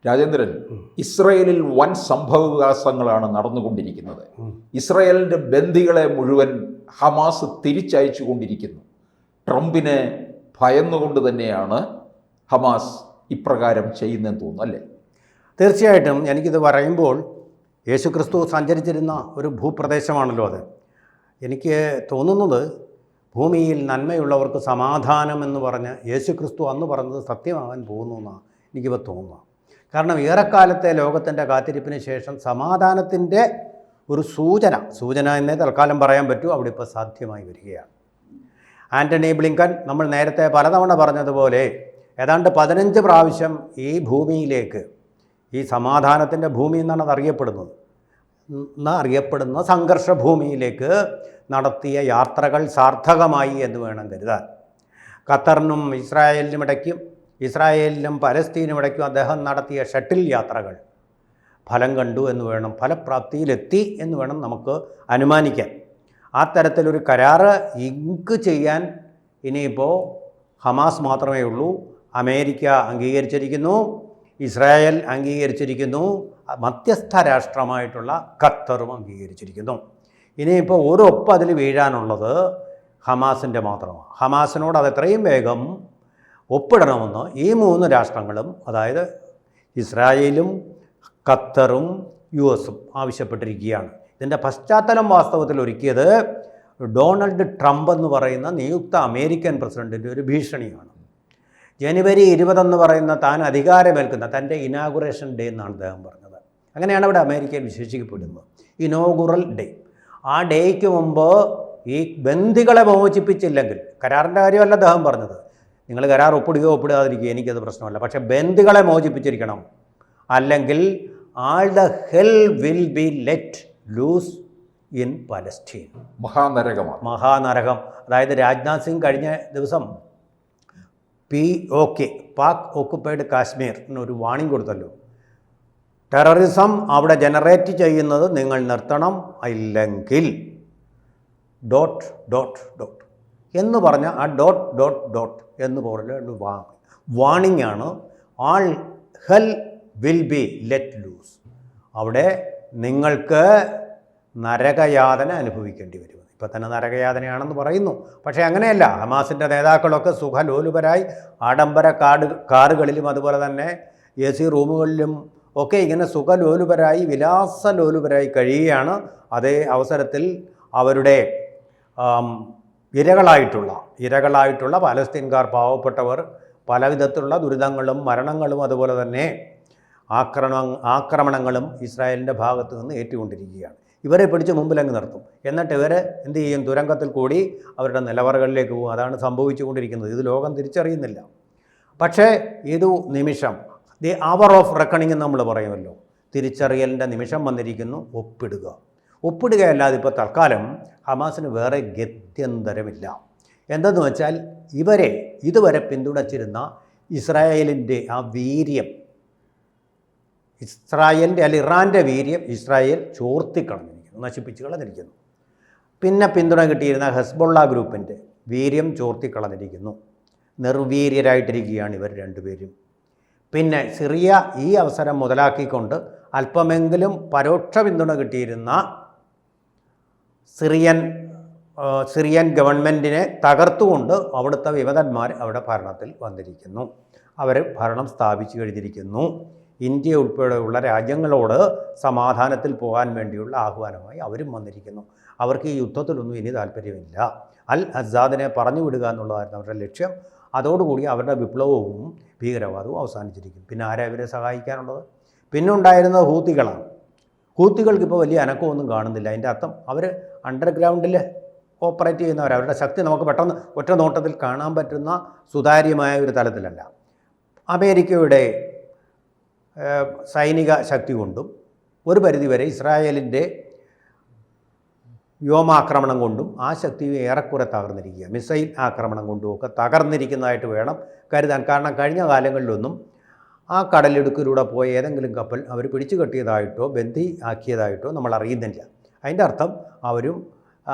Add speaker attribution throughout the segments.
Speaker 1: രാജേന്ദ്രൻ, ഇസ്രയേലിൽ വൻ സംഭവവികാസങ്ങളാണ് നടന്നുകൊണ്ടിരിക്കുന്നത്. ഇസ്രയേലിൻ്റെ ബന്ദികളെ മുഴുവൻ ഹമാസ് തിരിച്ചയച്ചു കൊണ്ടിരിക്കുന്നു. ട്രംപിനെ ഭയന്നുകൊണ്ട് തന്നെയാണ് ഹമാസ് ഇപ്രകാരം ചെയ്യുന്നതെന്ന് തോന്നുന്നു, അല്ലേ?
Speaker 2: തീർച്ചയായിട്ടും എനിക്കിത് പറയുമ്പോൾ യേശുക്രിസ്തു സഞ്ചരിച്ചിരുന്ന ഒരു ഭൂപ്രദേശമാണല്ലോ അത്. എനിക്ക് തോന്നുന്നത് ഭൂമിയിൽ നന്മയുള്ളവർക്ക് സമാധാനം എന്ന് പറഞ്ഞ് യേശുക്രിസ്തു അന്ന് പറഞ്ഞത് സത്യമാകാൻ പോകുന്നു എന്നാണ് എനിക്കിപ്പോൾ തോന്നുന്നത്. കാരണം ഏറെക്കാലത്തെ ലോകത്തിൻ്റെ കാത്തിരിപ്പിന് ശേഷം സമാധാനത്തിൻ്റെ ഒരു സൂചന എന്നേ തൽക്കാലം പറയാൻ പറ്റൂ, അവിടെ ഇപ്പോൾ സാധ്യമായി വരികയാണ്. ആൻ്റണി ബ്ലിങ്കൻ നമ്മൾ നേരത്തെ പലതവണ പറഞ്ഞതുപോലെ ഏതാണ്ട് 15 പ്രാവശ്യം ഈ ഭൂമിയിലേക്ക്, ഈ സമാധാനത്തിൻ്റെ ഭൂമി എന്നാണ് അറിയപ്പെടുന്ന സംഘർഷ ഭൂമിയിലേക്ക് നടത്തിയ യാത്രകൾ സാർത്ഥകമായി എന്ന് വേണം കരുതാൻ. ഖത്തറിനും ഇസ്രായേലിനും പലസ്തീനും ഇടയ്ക്കും അദ്ദേഹം നടത്തിയ ഷട്ടിൽ യാത്രകൾ ഫലം കണ്ടു എന്ന് വേണം, ഫലപ്രാപ്തിയിലെത്തി എന്ന് വേണം നമുക്ക് അനുമാനിക്കാൻ. ആ തരത്തിലൊരു കരാറ് ഇങ്ക് ചെയ്യാൻ ഇനിയിപ്പോൾ ഹമാസ് മാത്രമേ ഉള്ളൂ. അമേരിക്ക അംഗീകരിച്ചിരിക്കുന്നു, ഇസ്രായേൽ അംഗീകരിച്ചിരിക്കുന്നു, മധ്യസ്ഥ രാഷ്ട്രമായിട്ടുള്ള ഖത്തറും അംഗീകരിച്ചിരിക്കുന്നു. ഇനിയിപ്പോൾ ഒരൊപ്പം അതിൽ വീഴാനുള്ളത് ഹമാസിൻ്റെ മാത്രമാണ്. ഹമാസിനോട് അത് എത്രയും വേഗം ഒപ്പിടണമെന്ന് ഈ 3 രാഷ്ട്രങ്ങളും, അതായത് ഇസ്രായേലും ഖത്തറും US-ഉം ആവശ്യപ്പെട്ടിരിക്കുകയാണ്. ഇതിൻ്റെ പശ്ചാത്തലം വാസ്തവത്തിൽ ഒരുക്കിയത് ഡൊണാൾഡ് ട്രംപ് എന്ന് പറയുന്ന നിയുക്ത അമേരിക്കൻ പ്രസിഡൻറ്റിൻ്റെ ഒരു ഭീഷണിയാണ്. ജനുവരി 20 എന്ന് പറയുന്ന താൻ അധികാരമേൽക്കുന്ന തൻ്റെ ഇനാഗുറേഷൻ ഡേ എന്നാണ് അദ്ദേഹം പറഞ്ഞത്. അങ്ങനെയാണ് ഇവിടെ അമേരിക്കയിൽ വിശേഷിക്കപ്പെടുന്നത്, ഇനോഗുറൽ ഡേ. ആ ഡേയ്ക്ക് മുമ്പ് ഈ ബന്ദികളെ മോചിപ്പിച്ചില്ലെങ്കിൽ, കരാറിൻ്റെ കാര്യമല്ല അദ്ദേഹം പറഞ്ഞത്, നിങ്ങൾ കരാർ ഒപ്പിടാതിരിക്കുക, എനിക്കത് പ്രശ്നമല്ല, പക്ഷേ ബന്ദികളെ മോചിപ്പിച്ചിരിക്കണം, അല്ലെങ്കിൽ all the hell will be let loose in Palestine. മഹാനരകം. അതായത് രാജ്നാഥ് സിംഗ് കഴിഞ്ഞ ദിവസം POK, പാക് ഓക്കുപ്പൈഡ് കാശ്മീർ എന്നൊരു വാണിംഗ് കൊടുത്തല്ലോ. ടെററിസം അവിടെ ജനറേറ്റ് ചെയ്യുന്നത് നിങ്ങൾ നിർത്തണം, ഇല്ലെങ്കിൽ ... എന്ന് പറഞ്ഞ ആ ... എന്ന് പറയുന്ന വാണിംഗ് ആണ്. All hell will be let loose. അവിടെ നിങ്ങൾക്ക് നരകയാതന അനുഭവിക്കേണ്ടി വരും. ഇപ്പോൾ തന്നെ നരകയാതനയാണെന്ന് പറയുന്നു. പക്ഷേ അങ്ങനെയല്ല. ഹമാസിൻ്റെ നേതാക്കളൊക്കെ സുഖലോലുപരായി ആഡംബര കാറുകളിലും അതുപോലെ തന്നെ AC റൂമുകളിലും ഒക്കെ ഇങ്ങനെ സുഖലോലുപരായി വിലാസലോലുപരായി കഴിയുകയാണ്. അതേ അവസരത്തിൽ അവരുടെ ഇരകളായിട്ടുള്ള പാലസ്തീൻകാർ, പാവപ്പെട്ടവർ, പല വിധത്തിലുള്ള ദുരിതങ്ങളും മരണങ്ങളും അതുപോലെ തന്നെ ആക്രമണങ്ങളും ഇസ്രായേലിൻ്റെ ഭാഗത്ത് നിന്ന് ഏറ്റുകൊണ്ടിരിക്കുകയാണ്. ഇവരെ പിടിച്ച് മുമ്പിലങ്ങ് നിർത്തും. എന്നിട്ട് ഇവരെ എന്ത് ചെയ്യും? തുരങ്കത്തിൽ കൂടി അവരുടെ നിലവറകളിലേക്ക് പോകും. അതാണ് സംഭവിച്ചുകൊണ്ടിരിക്കുന്നത്. ഇത് ലോകം തിരിച്ചറിയുന്നില്ല. പക്ഷേ ഇതു നിമിഷം, ദി അവർ ഓഫ് റെക്കണിംഗ് എന്ന് നമ്മൾ പറയുമല്ലോ, തിരിച്ചറിയലിൻ്റെ നിമിഷം വന്നിരിക്കുന്നു. ഒപ്പിടുകയല്ലാതെ ഇപ്പോൾ തൽക്കാലം ഹമാസിന് വേറെ ഗത്യന്തരമില്ല. എന്തെന്ന് വെച്ചാൽ ഇവരെ ഇതുവരെ പിന്തുണച്ചിരുന്ന ഇസ്രായേലിൻ്റെ ആ വീര്യം, ഇറാൻ്റെ വീര്യം ഇസ്രായേൽ ചോർത്തിക്കളഞ്ഞിരിക്കുന്നു, നശിപ്പിച്ച് കളഞ്ഞിരിക്കുന്നു. പിന്നെ പിന്തുണ കിട്ടിയിരുന്ന ഹെസ്ബൊള്ള ഗ്രൂപ്പിൻ്റെ വീര്യം ചോർത്തിക്കളഞ്ഞിരിക്കുന്നു. നിർവീര്യരായിട്ടിരിക്കുകയാണ് ഇവർ രണ്ടുപേരും. പിന്നെ സിറിയ ഈ അവസരം മുതലാക്കിക്കൊണ്ട് അല്പമെങ്കിലും പരോക്ഷ പിന്തുണ കിട്ടിയിരുന്ന സിറിയൻ ഗവൺമെൻറ്റിനെ തകർത്തുകൊണ്ട് അവിടുത്തെ വിമതന്മാർ അവിടെ ഭരണത്തിൽ വന്നിരിക്കുന്നു. അവർ ഭരണം സ്ഥാപിച്ചു കഴിഞ്ഞിരിക്കുന്നു. ഇന്ത്യ ഉൾപ്പെടെയുള്ള രാജ്യങ്ങളോട് സമാധാനത്തിൽ പോകാൻ വേണ്ടിയുള്ള ആഹ്വാനമായി അവരും വന്നിരിക്കുന്നു. അവർക്ക് ഈ യുദ്ധത്തിലൊന്നും ഇനി താല്പര്യമില്ല. അൽ അസാദിനെ പറഞ്ഞു വിടുക എന്നുള്ളതായിരുന്നു അവരുടെ ലക്ഷ്യം. അതോടുകൂടി അവരുടെ വിപ്ലവവും ഭീകരവാദവും അവസാനിച്ചിരിക്കും. പിന്നെ ആരാ ഇവരെ സഹായിക്കാനുള്ളത്? പിന്നെ ഉണ്ടായിരുന്നത് ഹൂത്തികളാണ്. ഹൂത്തികൾക്കിപ്പോൾ വലിയ അനക്കമൊന്നും കാണുന്നില്ല. അതിൻ്റെ അർത്ഥം അവർ അണ്ടർഗ്രൗണ്ടിൽ ഓപ്പറേറ്റ് ചെയ്യുന്നവർ. അവരുടെ ശക്തി നമുക്ക് പെട്ടെന്ന് ഒറ്റ നോട്ടത്തിൽ കാണാൻ പറ്റുന്ന സുതാര്യമായ ഒരു തലത്തിലല്ല. അമേരിക്കയുടെ സൈനിക ശക്തി കൊണ്ടും ഒരു പരിധിവരെ ഇസ്രായേലിൻ്റെ വ്യോമാക്രമണം കൊണ്ടും ആ ശക്തി ഏറെക്കുറെ തകർന്നിരിക്കുക. മിസൈൽ ആക്രമണം കൊണ്ടുമൊക്കെ തകർന്നിരിക്കുന്നതായിട്ട് വേണം കരുതാൻ. കാരണം കഴിഞ്ഞ കാലങ്ങളിലൊന്നും ആ കടലിടുക്കിലൂടെ പോയ ഏതെങ്കിലും കപ്പൽ അവർ പിടിച്ചു കെട്ടിയതായിട്ടോ ബന്ദി ആക്കിയതായിട്ടോ നമ്മൾ അറിയുന്നില്ല. അതിൻ്റെ അർത്ഥം അവരും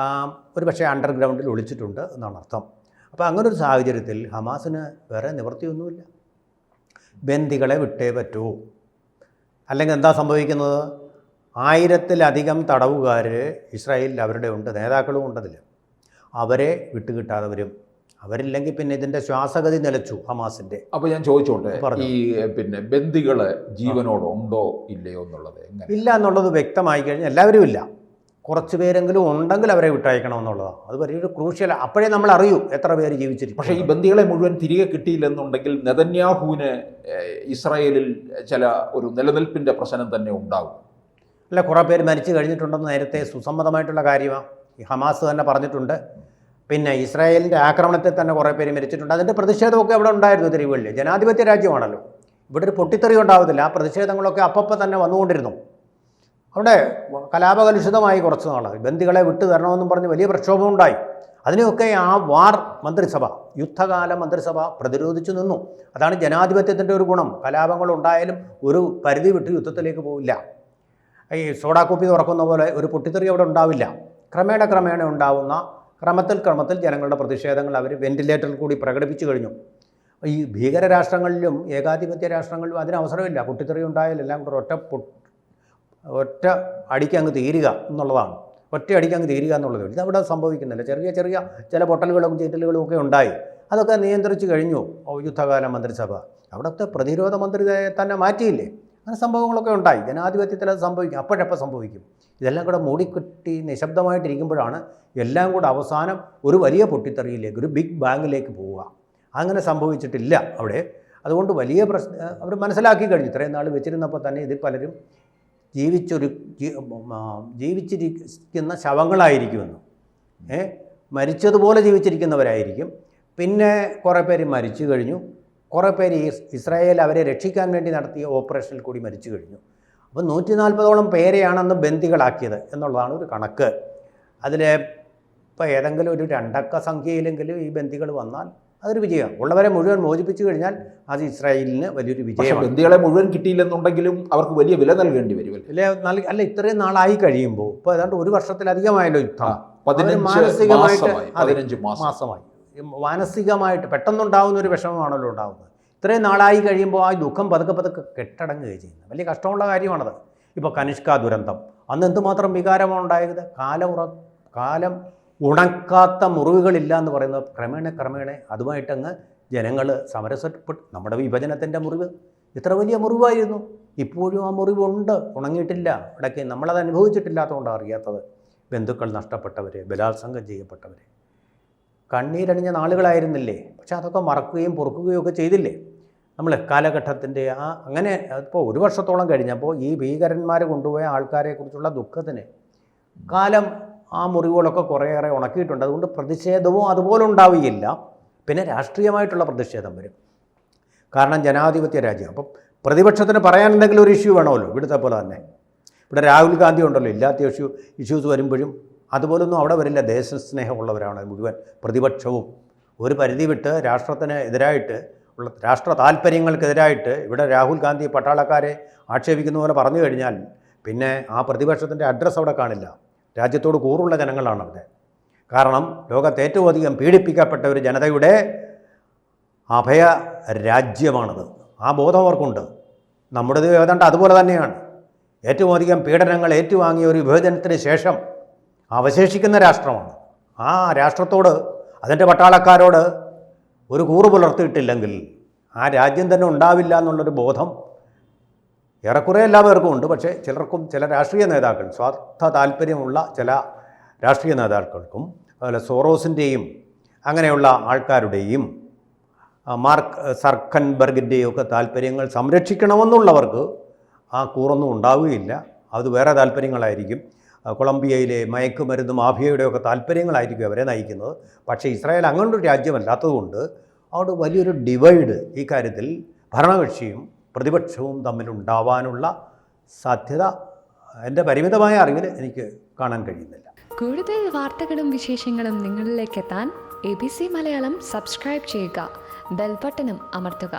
Speaker 2: ഒരു പക്ഷേ അണ്ടർഗ്രൗണ്ടിൽ ഒളിച്ചിട്ടുണ്ട് എന്നാണ് അർത്ഥം. അപ്പോൾ അങ്ങനൊരു സാഹചര്യത്തിൽ ഹമാസിന് വേറെ നിവൃത്തിയൊന്നുമില്ല. ബന്ദികളെ വിട്ടേ പറ്റൂ. അല്ലെങ്കിൽ എന്താ സംഭവിക്കുന്നത്? 1000-ലധികം തടവുകാർ ഇസ്രായേലിൽ അവരുടെ ഉണ്ട്, നേതാക്കളും ഉണ്ടതിൽ. അവരെ വിട്ടുകിട്ടാതെ വരും. അവരില്ലെങ്കിൽ പിന്നെ ഇതിൻ്റെ ശ്വാസഗതി നിലച്ചു ഹമാസിൻ്റെ.
Speaker 1: അപ്പോൾ ഞാൻ ചോദിച്ചോട്ടെ,
Speaker 2: പറഞ്ഞോ.
Speaker 1: ഈ ബന്ദികള് ജീവനോടുണ്ടോ ഇല്ലയോ എന്നുള്ളത് എങ്ങനെ?
Speaker 2: ഇല്ല എന്നുള്ളത് വ്യക്തമായി കഴിഞ്ഞാൽ എല്ലാവരും ഇല്ല, കുറച്ച് പേരെങ്കിലും ഉണ്ടെങ്കിൽ അവരെ വിട്ടയക്കണമെന്നുള്ളതാണ്. അത് വലിയൊരു ക്രൂഷ്യൽ. അപ്പോഴേ നമ്മൾ അറിയൂ എത്ര പേര് ജീവിച്ചിരിക്കും.
Speaker 1: പക്ഷേ ഈ ബന്ദികളെ മുഴുവൻ തിരികെ കിട്ടിയില്ലെന്നുണ്ടെങ്കിൽ നെതന്യാഹുവിന് ഇസ്രായേലിൽ ചില ഒരു നിലനിൽപ്പിൻ്റെ പ്രശ്നം തന്നെ ഉണ്ടാകും.
Speaker 2: അല്ല, കുറേ പേര് മരിച്ചു കഴിഞ്ഞിട്ടുണ്ടെന്ന് നേരത്തെ സുസമ്മതമായിട്ടുള്ള കാര്യമാണ്. ഈ ഹമാസ് തന്നെ പറഞ്ഞിട്ടുണ്ട്. പിന്നെ ഇസ്രായേലിൻ്റെ ആക്രമണത്തിൽ തന്നെ കുറേ പേര് മരിച്ചിട്ടുണ്ട്. അതിൻ്റെ പ്രതിഷേധമൊക്കെ അവിടെ ഉണ്ടായിരുന്നു. തെരുവുകളിൽ ജനാധിപത്യ രാജ്യമാണല്ലോ, ഇവിടെ ഒരു പൊട്ടിത്തെറി ഉണ്ടാവത്തില്ല. ആ പ്രതിഷേധങ്ങളൊക്കെ അപ്പം തന്നെ വന്നുകൊണ്ടിരുന്നു. അവിടെ കലാപകലുഷിതമായി കുറച്ച് നാൾ ബന്ദികളെ വിട്ടു തരണമെന്നും പറഞ്ഞ് വലിയ പ്രക്ഷോഭം ഉണ്ടായി. അതിനെയൊക്കെ ആ വാർ മന്ത്രിസഭ, യുദ്ധകാല മന്ത്രിസഭ പ്രതിരോധിച്ചു നിന്നു. അതാണ് ജനാധിപത്യത്തിൻ്റെ ഒരു ഗുണം. കലാപങ്ങളുണ്ടായാലും ഒരു പരിധി വിട്ട് യുദ്ധത്തിലേക്ക് പോവില്ല. ഈ സോഡാക്കുപ്പി തുറക്കുന്ന പോലെ ഒരു പൊട്ടിത്തെറി അവിടെ ഉണ്ടാവില്ല. ക്രമേണ ഉണ്ടാവുന്ന ക്രമത്തിൽ ജനങ്ങളുടെ പ്രതിഷേധങ്ങൾ അവർ വെന്റിലേറ്ററിൽ കൂടി പ്രകടിപ്പിച്ചു കഴിഞ്ഞു. ഈ ഭീകര രാഷ്ട്രങ്ങളിലും ഏകാധിപത്യ രാഷ്ട്രങ്ങളിലും അതിന് അവസരമില്ല. പൊട്ടിത്തെറി ഉണ്ടായാൽ എല്ലാം കൂടെ ഒറ്റ അടിക്ക് അങ്ങ് തീരുക എന്നുള്ളതാണ്. ഒറ്റ അടിക്ക് അങ്ങ് തീരുക എന്നുള്ളത് ഇതവിടെ സംഭവിക്കുന്നില്ല. ചെറിയ ചില പൊട്ടലുകളും ചീറ്റലുകളും ഒക്കെ ഉണ്ടായി. അതൊക്കെ നിയന്ത്രിച്ചു കഴിഞ്ഞു യുദ്ധകാല മന്ത്രിസഭ. അവിടുത്തെ പ്രതിരോധ മന്ത്രി തന്നെ മാറ്റിയില്ലേ. അങ്ങനെ സംഭവങ്ങളൊക്കെ ഉണ്ടായി. ജനാധിപത്യത്തിൽ അത് സംഭവിക്കും. അപ്പോഴപ്പോൾ സംഭവിക്കും. ഇതെല്ലാം കൂടെ മൂടിക്കെട്ടി നിശബ്ദമായിട്ടിരിക്കുമ്പോഴാണ് എല്ലാം കൂടെ അവസാനം ഒരു വലിയ പൊട്ടിത്തെറിയിലേക്ക്, ഒരു ബിഗ് ബാങ്ങിലേക്ക് പോവുക. അങ്ങനെ സംഭവിച്ചിട്ടില്ല അവിടെ. അതുകൊണ്ട് വലിയ അവർ മനസ്സിലാക്കി കഴിഞ്ഞു. ഇത്രയും നാൾ വെച്ചിരുന്നപ്പോൾ തന്നെ ഇതിൽ പലരും ജീവിച്ചിരിക്കുന്ന ശവങ്ങളായിരിക്കുമെന്ന്, മരിച്ചതുപോലെ ജീവിച്ചിരിക്കുന്നവരായിരിക്കും. പിന്നെ കുറേ പേര് മരിച്ചു കഴിഞ്ഞു. കുറേ പേര് ഇസ്രായേൽ അവരെ രക്ഷിക്കാൻ വേണ്ടി നടത്തിയ ഓപ്പറേഷനിൽ കൂടി മരിച്ചു കഴിഞ്ഞു. അപ്പോൾ 140ഓളം പേരെയാണ് അന്ന് ബന്ദികളാക്കിയത് എന്നുള്ളതാണ് ഒരു കണക്ക്. അതിൽ ഇപ്പോൾ ഏതെങ്കിലും ഒരു 2 അക്ക സംഖ്യയിലെങ്കിലും ഈ ബന്ദികൾ വന്നാൽ അതൊരു വിജയമാണ്. ഉള്ളവരെ മുഴുവൻ മോചിപ്പിച്ചു കഴിഞ്ഞാൽ അത് ഇസ്രായേലിന് വലിയൊരു വിജയമാണ്.
Speaker 1: ബന്ദികളെ മുഴുവൻ കിട്ടിയില്ലെന്നുണ്ടെങ്കിലും അവർക്ക് വലിയ വില നൽകേണ്ടി വരുമല്ലോ.
Speaker 2: അല്ല, ഇത്രയും നാളായി കഴിയുമ്പോൾ ഇപ്പോൾ ഏതാണ്ട് 1 വർഷത്തിലധികമായല്ലോ യുദ്ധം.
Speaker 1: 15 മാസമായി.
Speaker 2: മാനസികമായിട്ട് പെട്ടെന്നുണ്ടാകുന്ന ഒരു വിഷമമാണല്ലോ ഉണ്ടാകുന്നത്. ഇത്രയും നാളായി കഴിയുമ്പോൾ ആ ദുഃഖം പതുക്കെ കെട്ടടങ്ങുകയും ചെയ്യുന്നത് വലിയ കഷ്ടമുള്ള കാര്യമാണത്. ഇപ്പോൾ കനിഷ്ക ദുരന്തം, അന്ന് എന്തുമാത്രം വികാരമാണ് ഉണ്ടായത്. കാലം ഉണക്കാത്ത മുറിവുകളില്ല എന്ന് പറയുന്നത് ക്രമേണ അതുമായിട്ടങ്ങ് ജനങ്ങൾ സമരസപ്പെട്ട്. നമ്മുടെ വിഭജനത്തിൻ്റെ മുറിവ് ഇത്ര വലിയ മുറിവായിരുന്നു. ഇപ്പോഴും ആ മുറിവുണ്ട്, ഉണങ്ങിയിട്ടില്ല. ഇടയ്ക്ക് നമ്മളത് അനുഭവിച്ചിട്ടില്ലാത്തതുകൊണ്ടാണ് അറിയാത്തത്. ബന്ധുക്കൾ നഷ്ടപ്പെട്ടവർ, ബലാത്സംഗം ചെയ്യപ്പെട്ടവർ, കണ്ണീരണിഞ്ഞ നാളുകളായിരുന്നില്ലേ. പക്ഷെ അതൊക്കെ മറക്കുകയും പൊറുക്കുകയും ഒക്കെ ചെയ്തില്ലേ നമ്മൾ കാലഘട്ടത്തിൻ്റെ അങ്ങനെ. ഇപ്പോൾ 1 വർഷത്തോളം കഴിഞ്ഞപ്പോൾ ഈ ഭീകരന്മാർ കൊണ്ടുപോയ ആൾക്കാരെക്കുറിച്ചുള്ള ദുഃഖത്തിന് കാലം ആ മുറിവുകളൊക്കെ കുറേയേറെ ഉണക്കിയിട്ടുണ്ട്. അതുകൊണ്ട് പ്രതിഷേധവും അതുപോലെ ഉണ്ടാവുകയില്ല. പിന്നെ രാഷ്ട്രീയമായിട്ടുള്ള പ്രതിഷേധം വരും. കാരണം ജനാധിപത്യ രാജ്യം. അപ്പം പ്രതിപക്ഷത്തിന് പറയാൻ എന്തെങ്കിലും ഒരു ഇഷ്യൂ വേണമല്ലോ. ഇവിടുത്തെ പോലെ തന്നെ ഇവിടെ രാഹുൽ ഗാന്ധി ഉണ്ടല്ലോ. ഇല്ലാത്ത ഇഷ്യൂസ് വരുമ്പോഴും അതുപോലൊന്നും അവിടെ വരില്ല. ദേശസ്നേഹമുള്ളവരാണ് മുഴുവൻ പ്രതിപക്ഷവും. ഒരു പരിധി വിട്ട് രാഷ്ട്രത്തിന് എതിരായിട്ട് ഉള്ള രാഷ്ട്ര താല്പര്യങ്ങൾക്കെതിരായിട്ട് ഇവിടെ രാഹുൽ ഗാന്ധി പട്ടാളക്കാരെ ആക്ഷേപിക്കുന്ന പോലെ പറഞ്ഞു കഴിഞ്ഞാൽ പിന്നെ ആ പ്രതിപക്ഷത്തിൻ്റെ അഡ്രസ്സ് അവിടെ കാണില്ല. രാജ്യത്തോട് കൂറുള്ള ജനങ്ങളാണ് അവിടെ. കാരണം ലോകത്ത് ഏറ്റവും അധികം പീഡിപ്പിക്കപ്പെട്ട ഒരു ജനതയുടെ അഭയ രാജ്യമാണത്. ആ ബോധം അവർക്കുണ്ട്. നമ്മുടേത് ഏതാണ്ട് അതുപോലെ തന്നെയാണ്. ഏറ്റവും അധികം പീഡനങ്ങൾ ഏറ്റുവാങ്ങിയ ഒരു വിഭജനത്തിന് ശേഷം അവശേഷിക്കുന്ന രാഷ്ട്രമാണ്. ആ രാഷ്ട്രത്തോട്, അതിൻ്റെ പട്ടാളക്കാരോട് ഒരു കൂറ് പുലർത്തിയിട്ടില്ലെങ്കിൽ ആ രാജ്യം തന്നെ ഉണ്ടാവില്ല എന്നുള്ളൊരു ബോധം ഏറെക്കുറെ എല്ലാവർക്കും ഉണ്ട്. പക്ഷേ ചില രാഷ്ട്രീയ നേതാക്കൾ, സ്വാർത്ഥ താല്പര്യമുള്ള ചില രാഷ്ട്രീയ നേതാക്കൾക്കും അതുപോലെ സോറോസിൻ്റെയും അങ്ങനെയുള്ള ആൾക്കാരുടെയും മാർക്ക് സർക്കൻബർഗിൻ്റെയും ഒക്കെ താല്പര്യങ്ങൾ സംരക്ഷിക്കണമെന്നുള്ളവർക്ക് ആ കൂറൊന്നും ഉണ്ടാവുകയില്ല. അത് വേറെ താല്പര്യങ്ങളായിരിക്കും. കൊളംബിയയിലെ മയക്കുമരുന്ന് മാഫിയയുടെയൊക്കെ താല്പര്യങ്ങളായിരിക്കും അവരെ നയിക്കുന്നത്. പക്ഷേ ഇസ്രായേൽ അങ്ങനൊരു രാജ്യമല്ലാത്തതുകൊണ്ട് അവിടെ വലിയൊരു ഡിവൈഡ് ഈ കാര്യത്തിൽ ഭരണകക്ഷിയും പ്രതിപക്ഷവും തമ്മിലുണ്ടാവാനുള്ള സാധ്യത എൻ്റെ പരിമിതമായ അറിവിൽ എനിക്ക് കാണാൻ കഴിയുന്നില്ല.
Speaker 3: കൂടുതൽ വാർത്തകളും വിശേഷങ്ങളും നിങ്ങളിലേക്ക് എത്താൻ ABC മലയാളം സബ്സ്ക്രൈബ് ചെയ്യുക, ബെൽ ബട്ടണും അമർത്തുക.